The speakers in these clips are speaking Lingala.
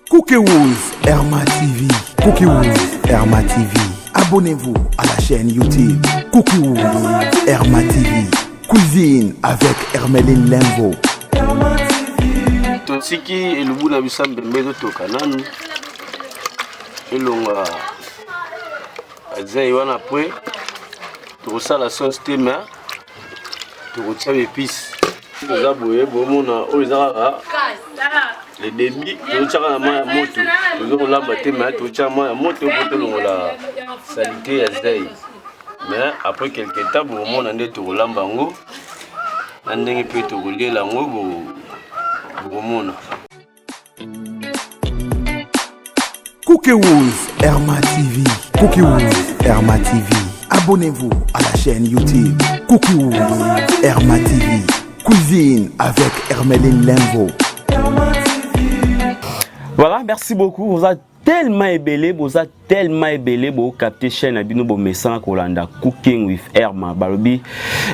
Cookie Woods, Herma TV. Cookie Woods, Herma TV. Abonnez-vous à la chaîne YouTube Cookie Woods, Herma TV. Cuisine avec Hermeline Lemvo. Tonsiki elubu na bisambe mbezo toka nanu. Elonga azai wana après. Tokosala sauce tema. Tokotia épices. Toza boye bomona oyezaka le débit tochaka na maya moto. Tozo kolamba tema tocha maya moto pour tolongola salité ya zai. Mais après quelques temps bomona nde tokolamba ngo. Na ndenge pe tokolela ngo bomona. Cookie Woods, Herma TV. Cookie Woods, Herma TV. Abonnez-vous à la chaîne YouTube Cookie Woods, Herma TV. Cuisine avec Hermeline Lemvo. Voilà, merci beaucoup. Vous êtes tellement ébélé, vous captez chaîne Abino Bomessan Kolanda Cooking with Herma Balobi.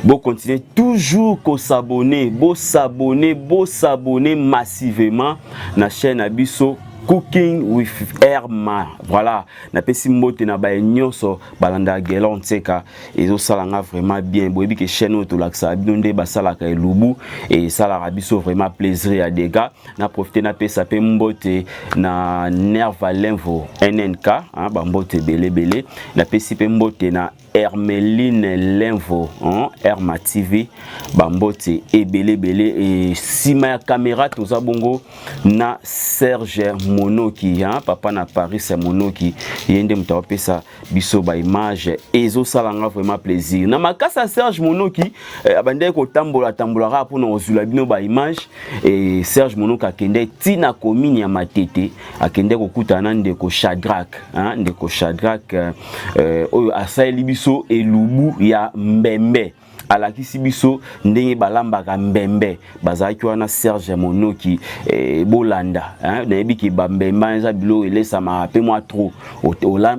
Vous continuez toujours à s'abonner, s'abonner massivement na chaîne Abisso Cooking with Herma. Voilà, na pesi mbote na ba nyonso balanda gelon tseka ezo salanga vraiment bien. Boyebi ke chaîne to laksa binonde basala ka elubu et sala rabiso vraiment plaisir à des gars. Na profiter na pesa pe mbote na Nerva Lemvo NNK hein ba mbote belé na pesi pe mbote na Hermeline Lemvo hein Herma TV ba mbote ebele et sima ya caméra toza bongo na Serge Monoki hein papa na Paris Monoki yende mutapesa biso ba image ezo salanga vraiment plaisir na makasa Serge Monoki abande ko tambola pour na ozula bino ba image et Serge Monoki akende tina commune ya Matete akende ko kutana ndeko Shadrack hein ndeko Shadrack oyo asaeli biso elubu ya Mbembe alakisi biso ndenge balambaka Mbembe bazaki wana Serge Monoki bolanda hein nayebi ki Mbembe eza bilo elesa ma pe moi trop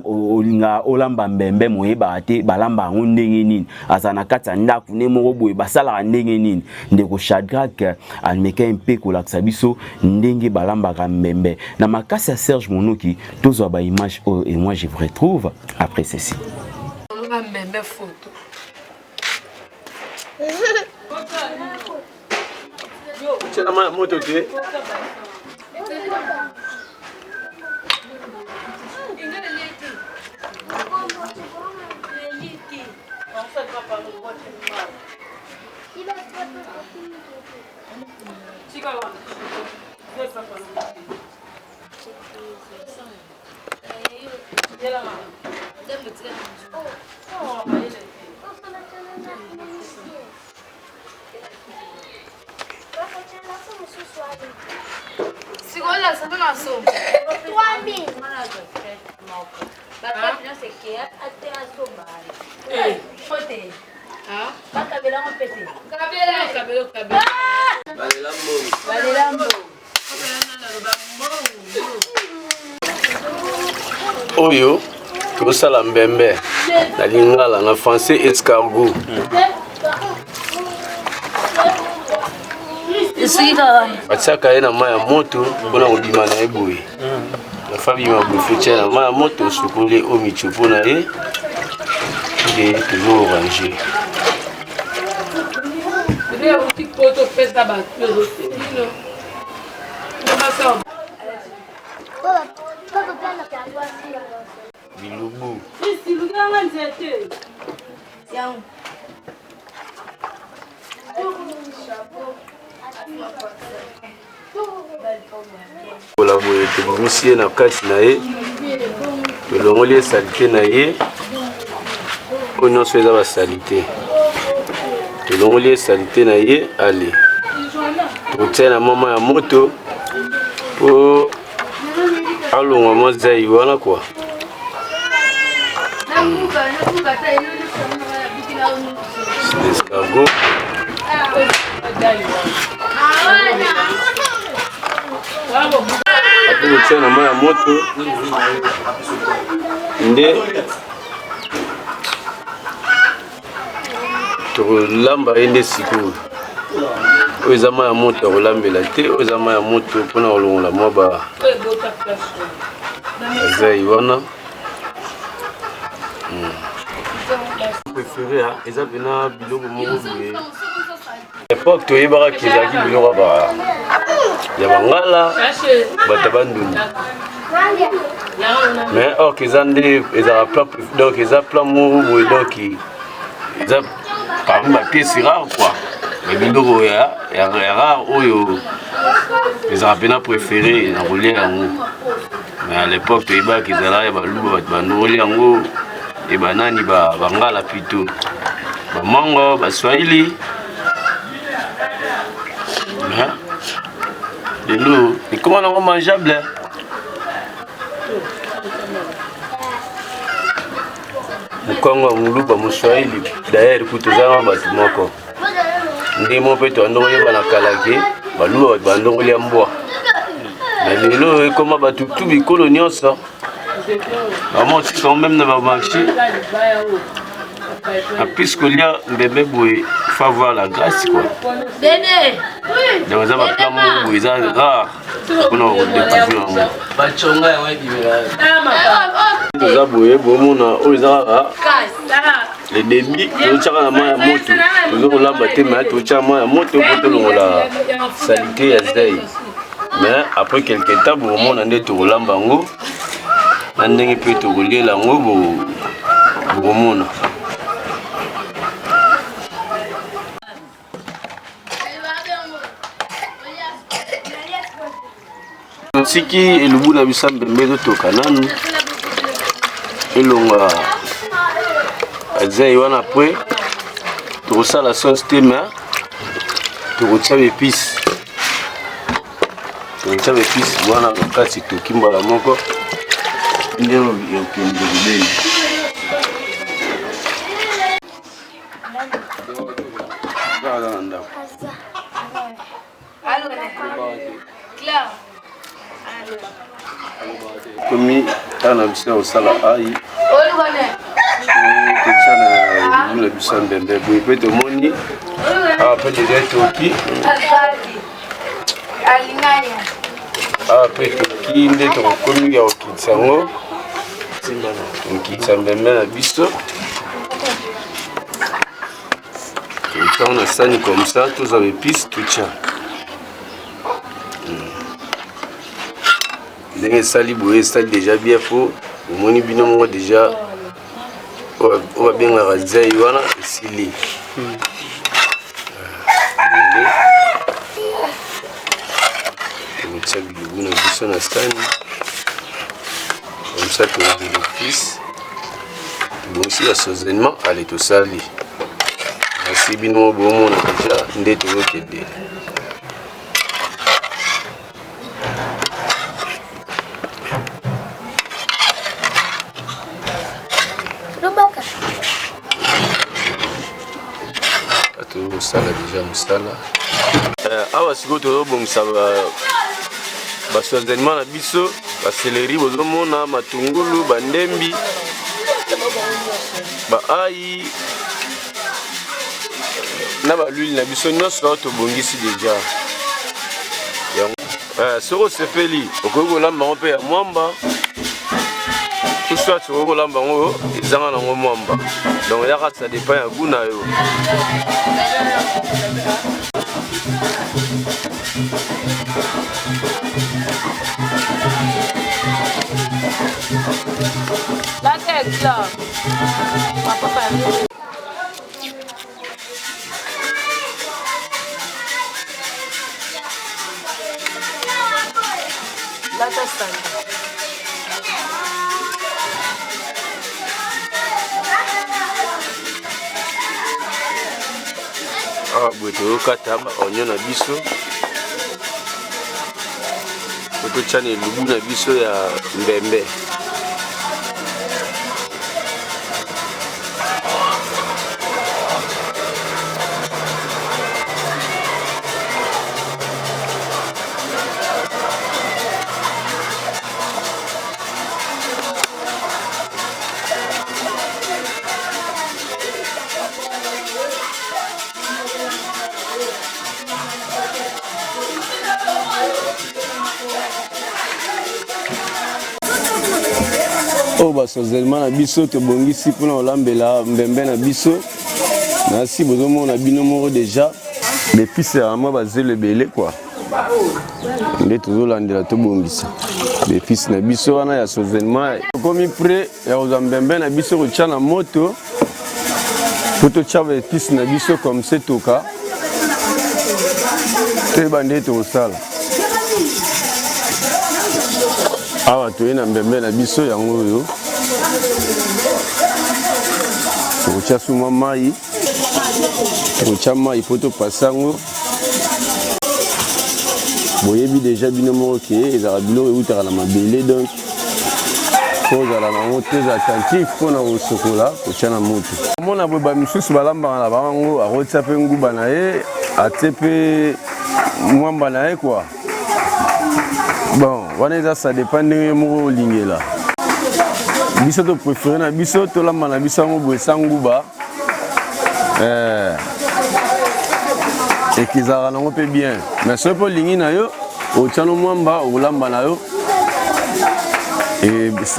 olinga olamba Mbembe moyeba ate balamba ngo ndenge nini azana kati ndaku ne moko boye basala ndenge nini ndeko Shadrack almeka mpe ko lakisa biso ndenge balambaka Mbembe na makasi ya Serge Monoki tozwa ba image et moi je vous retrouve après ceci. Mbembe photo. C'est la moto qui est. Si voilà, ça donne un saut. 3000. Oyo, tosala Mbembe na lingala na français escargot. Batiaka ye na maya moto mpona kobima na ye boye na fabima bofetia na maya moto osukoli omicho mpona ye e toujours orange bilubu la boye tobimisi ye na kati na ye tolongoli ye salite na ye oyo nyonso eza basalite tolongoli ye salite na ye ale tokotia na mama ya moto po alongwa mwa zai wana kwa escargot après kotia na mwa ya moto nde tokolamba ye nde sikoyo eza ma ya moto kolambela te oyo eza ma ya moto mpona kolongola mwa ba azai wana préféré eza pena biloko moko boye époque toyebaka ke ezalaki biloko ya bangala bato banduni mais or eza nde ezalaka plat donc eza plat moko boye donc eza parmi bapiese rare quoi mais biloko ya rare oyo ezalaka pena préféré na kolia yango mais à l'époque toyebaka ezalaka ya baluba bato bandokolia yango ebanani bangala plutôt bamango baswahili lelo ekoma nango mangeable mokongo ya moluba moswahili d'ailleurs kutu ezanga bato moko ndemo mpe toandongoyeba na kala ke baluba bato bandongolia mbwa na lelo ekoma bato tu bikolo nyonso vraiment otika même na bamarché puisque lia mbembe boye faut avoir la grâce quoi donc eza baplat moko boye eza rare mpona kodécouvrir yango bachonga yango edimela toza boye bomona oyo eza kaka le débit tozotiaka na mai ya moto tozokolamba te mai tozotiaka mai ya moto mpo tolongola salite ya zai mais après quelque temps bomona nde tokolamba yango na ndenge mpe tokoliela yango bokomona siki elubu na biso mbembe ezotoka nanu elonga azai wana apres tokosala sauce te mais tokotia baépice wana makasi toki mbala moko nde okende kobeli aza na ndako komi tala na biso ya kosala ai totia na ebu na biso ya mbembe boye mpe tomoni awa mpe deja toki awa mpe toki nde tokokomi ya kokitisa yango tokitisa mbembe na biso totango na sani comme ça toza baépice totia ndenge esali boye esali déjà bien fo omoni bino moko déjà oyo babengaka zai wana esili tokotia bilubu na biso na sani comme ça toza l'épice tobongisi assaisonnement ale tosali asi bino moko bomona déjà nde tozokende tozosala déjà mosala awa sikoyo tozobongisa basoisonnement na biso baseleri bozomona matungulu bandembi baai na balwili na biso nyonso awa tobongisi déjà soki osepeli okoki kolamba yango mpe ya mwamba tout soit okoki kolamba yango ezanga nango mwamba donc yaka ça dépend ya goût na yo awa boye tozokata baonio na biso po totya na elubu na biso ya mbembe Oh basozelema na biso to bongisi pona olambela mbembe na biso. Na si bozomo na bino moko déjà. Depuis c'est vraiment basé le belé quoi. Ndé tozolandela to bongisa. Depuis na biso wana ya sozelema komi prêt ya ozambembe na biso ko tchana moto. Poto tchava épice na biso comme c'est toka. Te bandé to sala. Awa toye na mbembe na biso yango yo. Tocha suma mai. Tocha mai poto pasango. Boyebi déjà bino moko ke ezala biloko eutaka na mabele donc faut ozala nango très attentif mpona kosokola kotia na moto. Omona boye bamisusu balambaka na bango akotia mpe nguba na ye atie mpe mwamba na ye quoi. Bon, wana eza ça dépend ndenge moko olingela. Biso to préféré na biso tolamba na biso yango boye sa nguba. Ekizala nango mpe bien. Mais soki mpo olingi na yo otia no mwamba olamba na yo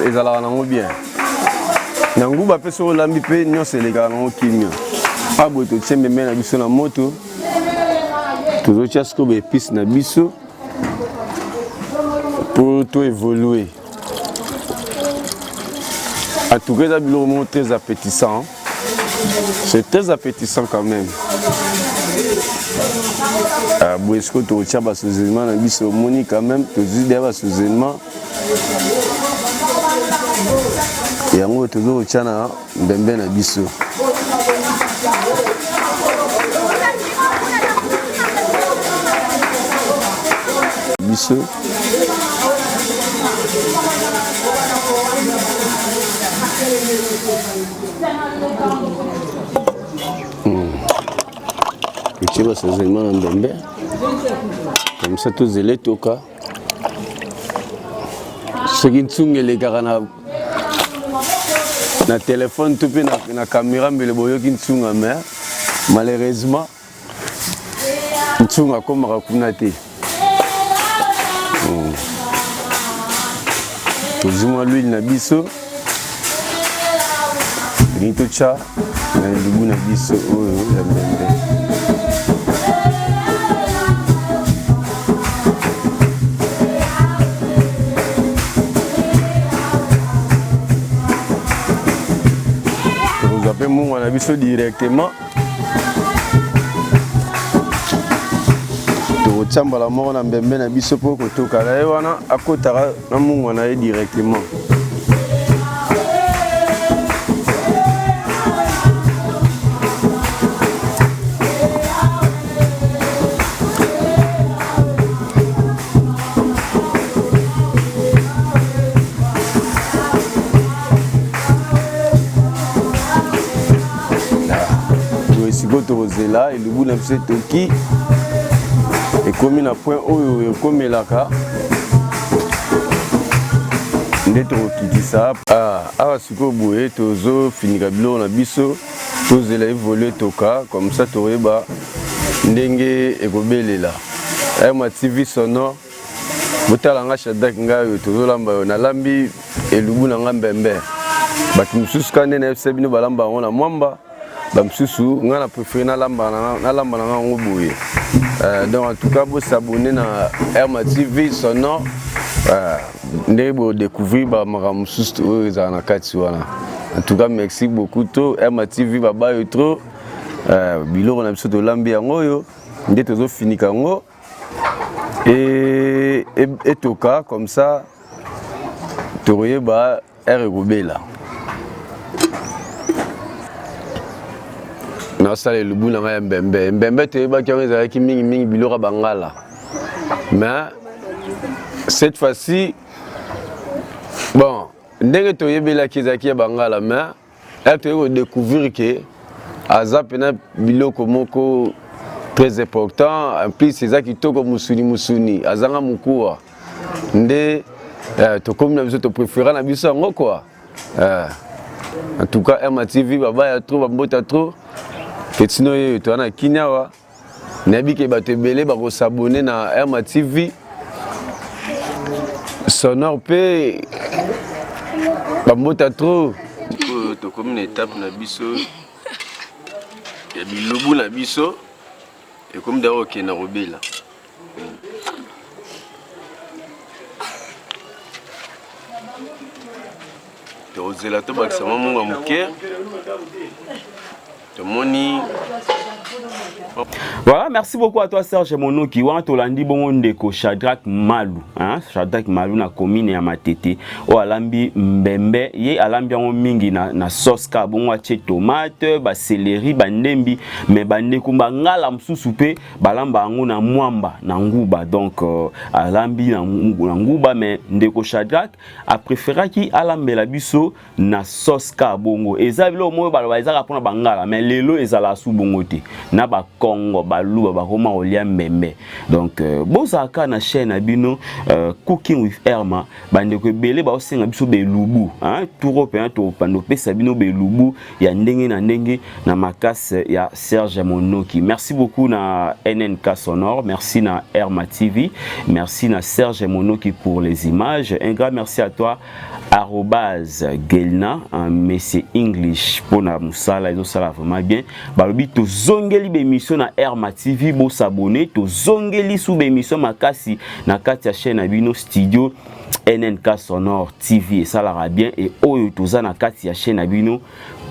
ezalaka nango bien. Na nguba mpe soki olambi mpe nyonso elekaka nango kimia. Pa boye totie mbembe na biso na moto tozotia sikoyo baépice na biso pour tout évoluer. En tout cas, il y a des moments très appétissants. C'est très appétissant quand même. Est-ce que tu retiens le sous-élément dans le moni quand même, tu dis derrière le sous-élément. Et en gros, tu retiens le bembe dans le biseau. Biseau. Tu vas se zéler en bembe. Comme ça, tous les toka. Ce qui est les gars na téléphone, tout peut na caméra, mais le boyo qui est mer. Malheureusement, il comme raconté. Toujours l'huile na biso. Nitocha na ndugu na biso oyo ya mbembe. Vous appelez mungu na biso directement. Tochambala moko na mbembe na biso po kotoka na ye wana akotaka na mungu na ye directement. Là, et le bout de ce toki et comme il a point oyo comme il a ka ndetro qui ça siko boye tozo finira bilo na biso tozela évoluer toka comme ça toreba ndenge ekobelela ma TV sonore botala nga shadak ngayo tozolamba yo na lambi elubu na nga mbembe batu mususu kande na FC bino balamba ngona mwamba bamsusu nga na préféré na lamba na ngo boye. Donc en tout cas vous s'abonner na RMA TV sonore ndenge bo découvrir ba maramususu oyo za na kati wana. En tout cas merci beaucoup to RMA TV baba yo trop biloko na biso to lambi yango yo nde tozo finika ngo et toka comme ça toroye ba rekobela. Na sala le bout na mbembe mbembe te ba kiango za ki mingi biloko bangala. Mais cette fois-ci bon ndenge to yebela ki za ki bangala mais elle te découvrir que azapena biloko moko très important en plus c'est ça qui toko musuni azanga mukuwa nde to comme na biso to préférer na biso ngo quoi. En tout cas RMA TV baba ya trop bambota trop. Ketino ye to na kinyawa nabi ke bato ebele ba ko s'abonner na RMA TV Sonore pe bamota trop to comme une étape na biso ya bilobu na biso et comme d'ailleurs qui na robela to zela to bakisa mamunga muke to moni. Voilà, merci beaucoup à toi Serge Monoki. Wan tolandi bongo ndeko Shadrack Malou, hein? Shadrack Malou na commune ya Matete. O alambi mbembe, ye alambi yango mingi na sauce ka bongo atie tomate, ba céleri, ba ndembi, mais ba ndeko ngala msusu pe balamba yango na mwamba na nguba. Donc alambi na nguba, mais ndeko Shadrack a préféré ki alambela biso na sauce ka bongo. Eza bilo mo ba ezaka pona bangala, mais lelo ezala su bongo te. Na ba Congo baluba bakoma olia mbembe. Donc bozaka na chaîne abino Cooking with Herma bandeko belé ba osenga biso belubu, hein, tout européen to pando pesa bino belubu ya ndenge na ndenge na makase ya Serge Monoki. Merci beaucoup na NNK Sonore, merci na Herma TV, merci na Serge Monoki pour les images. Un grand merci à toi @gelna, mais c'est English pour na musala et ça vraiment bien. Balobi to zongeli émission na Herma TV, bo s'abonner to zongeli sous émission makasi na kati ya chaîne abino studio NNK Sonore TV et ça la bien et oyo toza na kati ya chaîne abino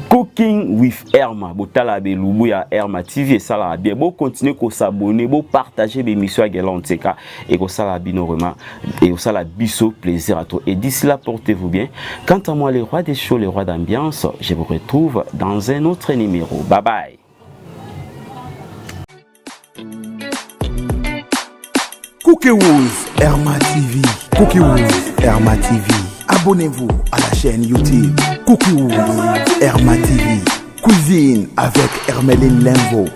Cooking with Herma botala belubu ya Herma TV et ça la bien bo continuer ko s'abonner bo partager l'émission à Gelanteka et ko ça la bino vraiment et ça la biso plaisir à toi et d'ici là portez-vous bien. Quant à moi les rois des shows, les rois d'ambiance, je vous retrouve dans un autre numéro. Bye bye. Cookie Woods Herma TV. Cookie Woods Herma TV. Abonnez-vous à la chaîne YouTube Cookie Woods Herma TV. Cuisine avec Hermeline Lembo.